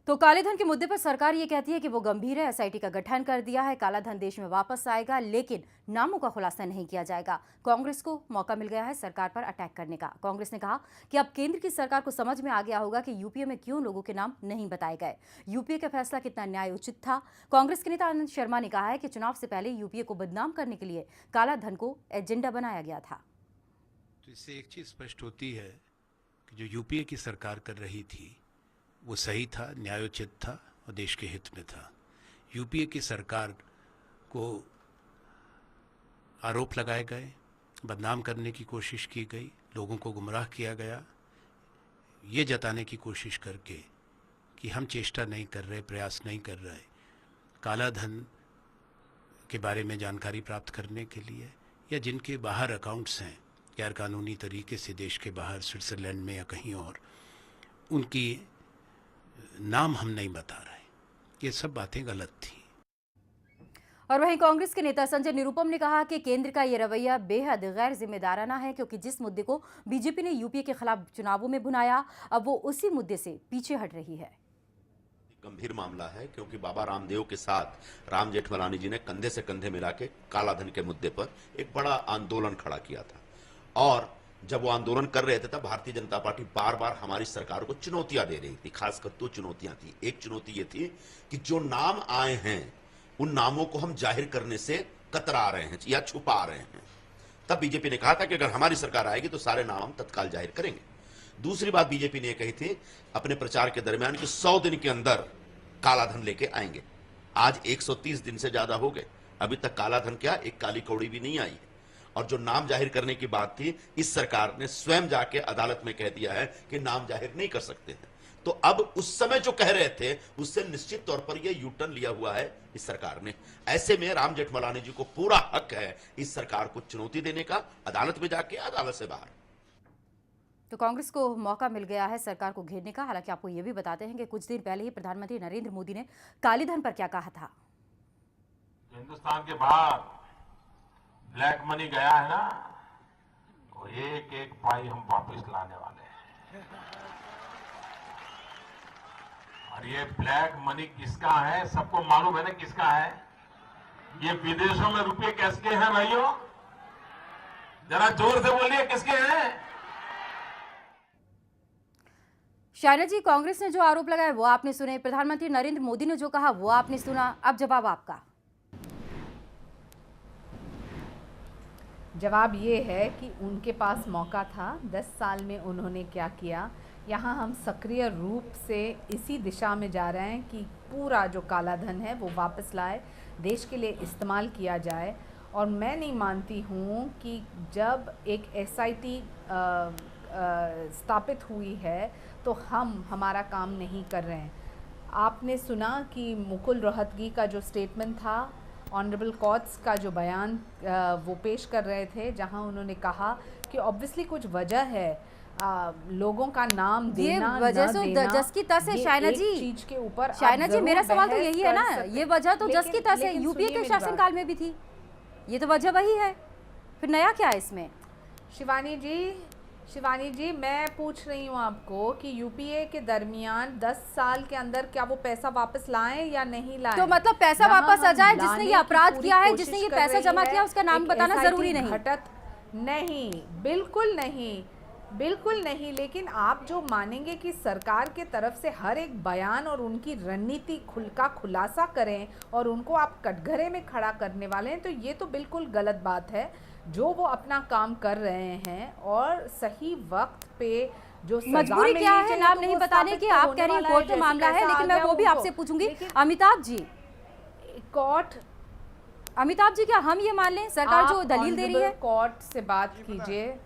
तो काले धन के मुद्दे पर सरकार ये कहती है कि वो गंभीर है, एसआईटी का गठन कर दिया है, काला धन देश में वापस आएगा, लेकिन नामों का खुलासा नहीं किया जाएगा। कांग्रेस को मौका मिल गया है सरकार पर अटैक करने का। कांग्रेस ने कहा कि अब केंद्र की सरकार को समझ में आ गया होगा कि यूपीए में क्यों लोगों के नाम नहीं बताए गए। यूपीए का फैसला कितना न्यायोचित था। कांग्रेस के नेता आनंद शर्मा ने कहा है कि चुनाव से पहले यूपीए को बदनाम करने के लिए काला धन को एजेंडा बनाया गया था। तो इससे एक चीज स्पष्ट होती है कि जो यूपीए की सरकार कर रही थी वो सही था, न्यायोचित था और देश के हित में था। यूपीए की सरकार को आरोप लगाए गए, बदनाम करने की कोशिश की गई, लोगों को गुमराह किया गया, ये जताने की कोशिश करके कि हम चेष्टा नहीं कर रहे, प्रयास नहीं कर रहे काला धन के बारे में जानकारी प्राप्त करने के लिए, या जिनके बाहर अकाउंट्स हैं गैरकानूनी तरीके से देश के बाहर, स्विट्ज़रलैंड में या कहीं और, उनकी नाम हम नहीं बता रहे। ये सब बातें गलत थी। और वहीं कांग्रेस के नेता संजय निरुपम ने कहा कि केंद्र का ये रवैया बेहद गैर जिम्मेदाराना है, क्योंकि जिस मुद्दे को बीजेपी ने यूपीए के खिलाफ चुनावों में भुनाया, अब वो उसी मुद्दे से पीछे हट रही है। गंभीर मामला है, क्योंकि बाबा रामदेव के साथ राम जेठमलानी जी ने कंधे से कंधे मिला के काला धन के मुद्दे पर एक बड़ा आंदोलन खड़ा किया था। और जब वो आंदोलन कर रहे थे तब भारतीय जनता पार्टी बार बार हमारी सरकार को चुनौतियां दे रही थी। खासकर 2 चुनौतियां थी। एक चुनौती ये थी कि जो नाम आए हैं उन नामों को हम जाहिर करने से कतरा रहे हैं या छुपा रहे हैं। तब बीजेपी ने कहा था कि अगर हमारी सरकार आएगी तो सारे नाम हम तत्काल जाहिर करेंगे। दूसरी बात बीजेपी ने कही थी अपने प्रचार के दरमियान कि 100 दिन के अंदर काला धन लेके आएंगे। आज 130 दिन से ज्यादा हो गए, अभी तक काला धन क्या एक काली कौड़ी भी नहीं आई है। और जो नाम जाहिर करने की बात थी, इस सरकार ने स्वयं जाके अदालत में कह दिया है कि नाम जाहिर नहीं कर सकते हैं। तो अब उस समय जो कह रहे थे उससे निश्चित तौर पर यह यू टर्न लिया हुआ है इस सरकार ने। ऐसे में राम जेठमलानी जी को पूरा हक है इस सरकार को चुनौती देने का, अदालत में जाके, अदालत से बाहर। तो कांग्रेस को मौका मिल गया है सरकार को घेरने का। हालांकि आपको यह भी बताते हैं कि कुछ दिन पहले ही प्रधानमंत्री नरेंद्र मोदी ने काले धन पर क्या कहा था। हिंदुस्तान के बाहर ब्लैक मनी गया है ना, तो एक एक पाई हम वापस लाने वाले हैं। और ये ब्लैक मनी किसका है सबको मालूम है ना, किसका है। ये विदेशों में रुपए किसके हैं भाइयों, जरा जोर से बोलिए, किसके हैं। शायना जी, कांग्रेस ने जो आरोप लगाए वो आपने सुने, प्रधानमंत्री नरेंद्र मोदी ने जो कहा वो आपने सुना, अब जवाब आपका। जवाब ये है कि उनके पास मौका था। 10 साल में उन्होंने क्या किया। यहाँ हम सक्रिय रूप से इसी दिशा में जा रहे हैं कि पूरा जो काला धन है वो वापस लाए, देश के लिए इस्तेमाल किया जाए। और मैं नहीं मानती हूँ कि जब एक एसआईटी स्थापित हुई है तो हम हमारा काम नहीं कर रहे हैं। आपने सुना कि मुकुल रोहतगी का जो स्टेटमेंट था, ऑनरेबल कोर्ट्स का जो बयान वो पेश कर रहे थे, जहां उन्होंने कहा कि ऑब्वियसली कुछ वजह है लोगों का नाम देना, ये वजह तो जस की तस है शायना जी, चीज के ऊपर। शायना जी, मेरा सवाल तो यही है ना, ये वजह तो जस की तस है, यूपीए के शासनकाल में भी थी, ये तो वजह वही है, फिर नया क्या है इसमें। शिवानी जी, मैं पूछ रही हूँ आपको कि यूपीए के दरमियान 10 साल के अंदर क्या वो पैसा वापस लाएं या नहीं लाएं। तो मतलब पैसा वापस आ जाए, जिसने ये अपराध किया है, जिसने ये पैसा जमा किया, उसका नाम बताना जरूरी नहीं। घटत नहीं, बिल्कुल नहीं, बिल्कुल नहीं। लेकिन आप जो मानेंगे कि सरकार के तरफ से हर एक बयान और उनकी रणनीति का खुलासा करें और उनको आप कटघरे में खड़ा करने वाले हैं, तो ये तो बिल्कुल गलत बात है। जो वो अपना काम कर रहे हैं और सही वक्त पे जो मजबूरी क्या है नाम नहीं बताने की, आप कह रही हैं कोर्ट में मामला है, लेकिन मैं वो भी आपसे पूछूंगी। अमिताभ जी, क्या हम ये मान लें सरकार जो दलील दे रही है। कोर्ट से बात कीजिए,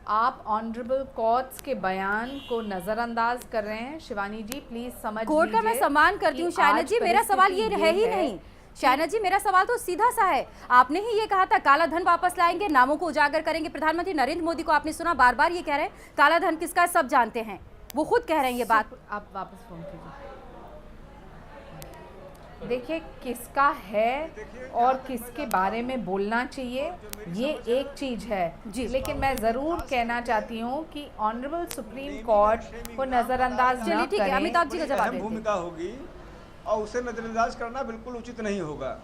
आप ऑनरेबल कोर्ट्स के बयान को नजरअंदाज कर रहे हैं। शिवानी जी प्लीज समझ लीजिए, कोर्ट का मैं सम्मान करती हूँ शायना जी, मेरा सवाल ये है ही नहीं। शायना जी, मेरा सवाल तो सीधा सा है, आपने ही ये कहा था काला धन वापस लाएंगे, नामों को उजागर करेंगे। प्रधानमंत्री नरेंद्र मोदी को आपने सुना बार बार ये कह रहे हैं काला धन किसका है सब जानते हैं, वो खुद कह रहे हैं ये बात। आप वापस फोन कीजिए। देखिए, किसका है और किसके बारे में बोलना चाहिए ये एक चीज़ है जी। लेकिन मैं ज़रूर कहना चाहती हूँ कि ऑनरेबल सुप्रीम कोर्ट को नज़रअंदाज चलिए न ठीक है, करें। अमिताभ जी का जवाब अहम देते हैं। भूमिका होगी और उसे नजरअंदाज करना बिल्कुल उचित नहीं होगा।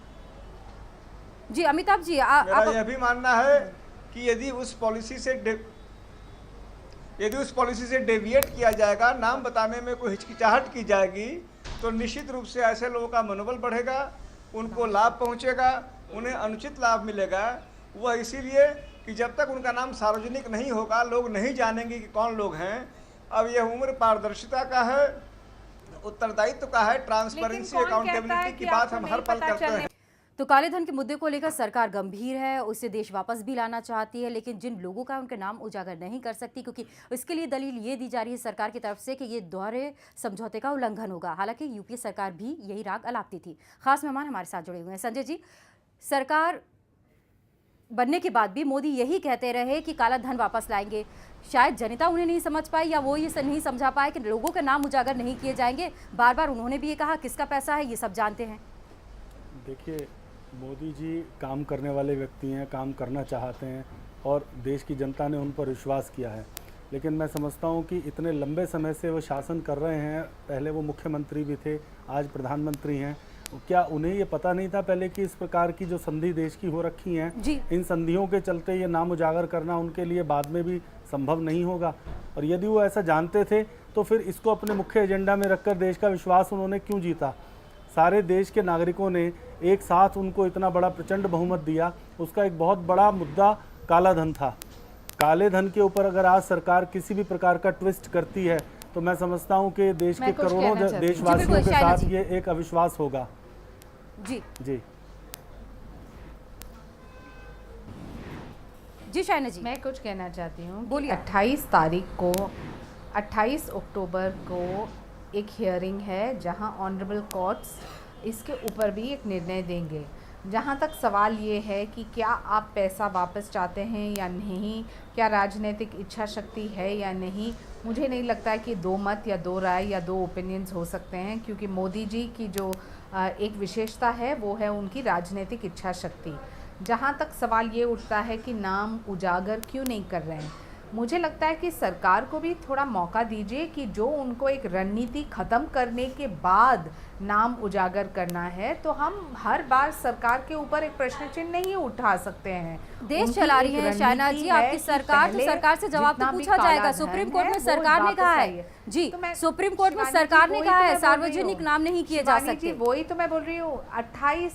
जी अमिताभ जी मेरा आप यह भी मानना है कि यदि उस पॉलिसी से डेविएट किया जाएगा, नाम बताने में कोई हिचकिचाहट की जाएगी, तो निश्चित रूप से ऐसे लोगों का मनोबल बढ़ेगा, उनको लाभ पहुंचेगा, उन्हें अनुचित लाभ मिलेगा। वह इसीलिए कि जब तक उनका नाम सार्वजनिक नहीं होगा, लोग नहीं जानेंगे कि कौन लोग हैं। अब यह उम्र पारदर्शिता का है, उत्तरदायित्व का है, ट्रांसपेरेंसी, अकाउंटेबिलिटी की बात हम हर पल करते हैं। तो काले धन के मुद्दे को लेकर सरकार गंभीर है, उसे देश वापस भी लाना चाहती है, लेकिन जिन लोगों का उनके नाम उजागर नहीं कर सकती, क्योंकि इसके लिए दलील ये दी जा रही है सरकार की तरफ से कि ये दोहरे समझौते का उल्लंघन होगा। हालांकि यूपीए सरकार भी यही राग अलापती थी। खास मेहमान हमारे साथ जुड़े हुए हैं। संजय जी, सरकार बनने के बाद भी मोदी यही कहते रहे कि काला धन वापस लाएंगे। शायद जनता उन्हें नहीं समझ पाई या वो ये नहीं समझा पाए कि लोगों के नाम उजागर नहीं किए जाएंगे। बार बार उन्होंने भी ये कहा किसका पैसा है ये सब जानते हैं। देखिए, मोदी जी काम करने वाले व्यक्ति हैं, काम करना चाहते हैं और देश की जनता ने उन पर विश्वास किया है। लेकिन मैं समझता हूं कि इतने लंबे समय से वो शासन कर रहे हैं, पहले वो मुख्यमंत्री भी थे, आज प्रधानमंत्री हैं। क्या उन्हें ये पता नहीं था पहले कि इस प्रकार की जो संधि देश की हो रखी हैं, इन संधियों के चलते ये नाम उजागर करना उनके लिए बाद में भी संभव नहीं होगा? और यदि वो ऐसा जानते थे तो फिर इसको अपने मुख्य एजेंडा में रखकर देश का विश्वास उन्होंने क्यों जीता? सारे देश के नागरिकों ने एक साथ उनको इतना बड़ा प्रचंड बहुमत दिया। उसका एक बहुत बड़ा मुद्दा काला धन था। काले धन के ऊपर अगर आज सरकार किसी भी प्रकार का ट्विस्ट करती है तो मैं समझता हूं कि देश के करोड़ों देशवासियों के साथ ये एक अविश्वास होगा। जी जी जी शाइना जी, मैं कुछ कहना चाहती हूँ। बोलिए। 28 अक्टूबर को एक हियरिंग है जहां ऑनरेबल कोर्ट्स इसके ऊपर भी एक निर्णय देंगे। जहां तक सवाल ये है कि क्या आप पैसा वापस चाहते हैं या नहीं, क्या राजनीतिक इच्छा शक्ति है या नहीं, मुझे नहीं लगता है कि दो मत या दो राय या दो ओपिनियंस हो सकते हैं, क्योंकि मोदी जी की जो एक विशेषता है वो है उनकी राजनीतिक इच्छा शक्ति। जहाँ तक सवाल ये उठता है कि नाम उजागर क्यों नहीं कर रहे हैं, मुझे लगता है कि सरकार को भी थोड़ा मौका दीजिए कि जो उनको एक रणनीति ख़त्म करने के बाद नाम उजागर करना है, तो हम हर बार सरकार के ऊपर एक प्रश्न चिन्ह नहीं उठा सकते हैं। देश चला रही है शाइना जी आपकी सरकार, तो सरकार से जवाब तो पूछा जाएगा। सुप्रीम कोर्ट में सरकार ने कहा है जी, सुप्रीम कोर्ट में सरकार ने कहा है सार्वजनिक नाम नहीं किए जा सकते। वही तो मैं बोल रही हूँ। 28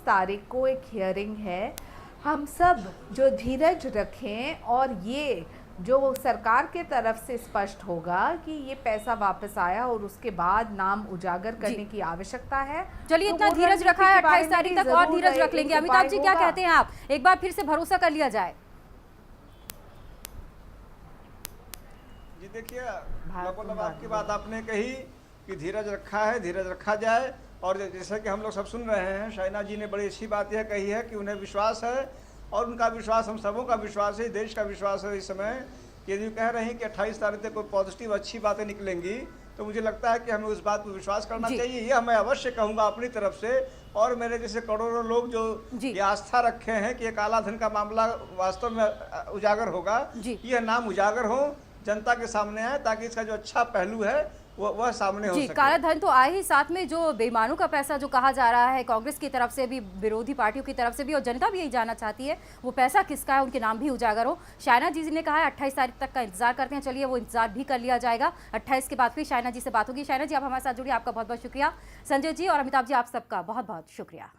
तारीख को एक हियरिंग है। हम सब जो धीरज रखें और ये जो सरकार के तरफ से स्पष्ट होगा कि ये पैसा वापस आया और उसके बाद नाम उजागर करने की आवश्यकता है। चलिए, तो इतना वो धीरज रखा है, रणनीति के बारे 28 में तारीख भी तक और जरूर धीरज रख लेंगे। एक अमिताभ जी क्या उपाय कहते हैं आप, एक बार फिर से भरोसा कर लिया जाए? जी देखिए, आपकी बात आपने कही कि धीरज रखा है, धीरज रखा जाए। और जैसा कि हम लोग सब सुन रहे हैं, शाइना जी ने बड़ी अच्छी बात यह कही है कि उन्हें विश्वास है और उनका विश्वास हम सबों का विश्वास है, देश का विश्वास है। इस समय यदि कह रहे हैं कि 28 तारीख तक कोई पॉजिटिव अच्छी बातें निकलेंगी, तो मुझे लगता है कि हमें उस बात पर विश्वास करना चाहिए। यह मैं अवश्य कहूँगा अपनी तरफ से, और मेरे जैसे करोड़ों लोग जो ये आस्था रखे हैं कि ये काला धन का मामला वास्तव में उजागर होगा, यह नाम उजागर हो, जनता के सामने आए, ताकि इसका जो अच्छा पहलू है वह सामने हो सके। काला धन तो आए ही, साथ में जो बेईमानों का पैसा जो कहा जा रहा है कांग्रेस की तरफ से भी, विरोधी पार्टियों की तरफ से भी, और जनता भी यही जानना चाहती है वो पैसा किसका है, उनके नाम भी उजागर हो। शाइना जी ने कहा है 28 तारीख तक का इंतजार करते हैं। चलिए, वो इंतजार भी कर लिया जाएगा। 28 के बाद फिर शाइना जी से बात होगी। शाइना जी, आप हमारे साथ जुड़िए, आपका बहुत बहुत शुक्रिया। संजय जी और अमिताभ जी, आप सबका बहुत बहुत शुक्रिया।